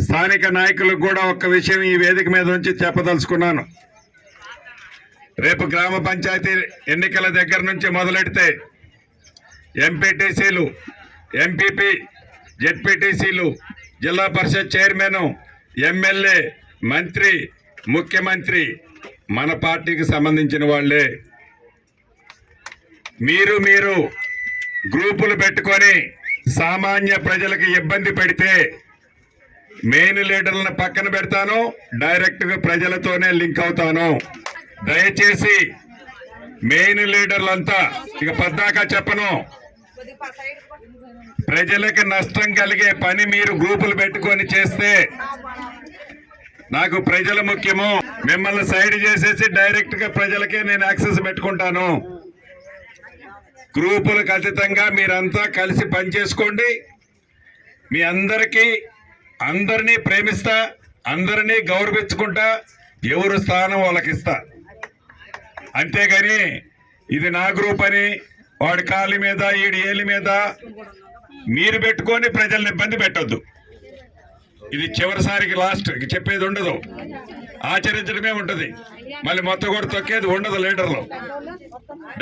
స్థానిక నాయకులకు కూడా ఒక్క విషయం ఈ వేదిక మీద నుంచి చెప్పదలుచుకున్నాను. రేపు గ్రామ పంచాయతీ ఎన్నికల దగ్గర నుంచి మొదలెడితే ఎంపీటీసీలు, ఎంపీపీ, జెడ్పీటీసీలు, జిల్లా పరిషత్ చైర్మన్, ఎమ్మెల్యే, మంత్రి, ముఖ్యమంత్రి మన పార్టీకి సంబంధించిన వాళ్లే. మీరు గ్రూపులు పెట్టుకొని సామాన్య ప్రజలకు ఇబ్బంది పెడితే మెయిన్ లీడర్లను పక్కన పెడతాను, డైరెక్ట్గా ప్రజలతోనే లింక్ అవుతాను. దయచేసి మెయిన్ లీడర్లంతా ఇక పద్దాకా చెప్పను, ప్రజలకు నష్టం కలిగే పని మీరు గ్రూపులు పెట్టుకొని చేస్తే నాకు ప్రజలు ముఖ్యము. మిమ్మల్ని సైడ్ చేసేసి డైరెక్ట్ గా ప్రజలకే నేను యాక్సెస్ పెట్టుకుంటాను. గ్రూపులకు అతీతంగా మీరంతా కలిసి పనిచేసుకోండి. మీ అందరినీ ప్రేమిస్తా, అందరినీ గౌరవించుకుంటా, ఎవరు స్థానం వాళ్ళకి ఇస్తా. అంతేగాని ఇది నా గ్రూప్ అని వాడి కాలి మీద ఈడి ఏలి మీద మీరు పెట్టుకొని ప్రజల్ని ఇబ్బంది పెట్టొద్దు. ఇది చివరిసారికి లాస్ట్, చెప్పేది ఉండదు, ఆచరించడమే ఉంటుంది. మళ్ళీ మొత్తం కూడా తొక్కేది ఉండదు. లీడర్లు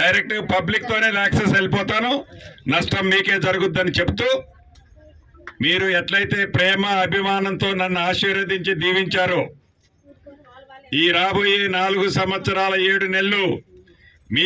డైరెక్ట్ పబ్లిక్ తోనే యాక్సెస్ వెళ్ళిపోతాను. నష్టం మీకే జరుగుద్దని చెప్తూ, మీరు ఎట్లయితే ప్రేమ అభిమానంతో నన్ను ఆశీర్వదించి దీవించారో, ఈ రాబోయే 4 సంవత్సరాల 7 నెలలు మీ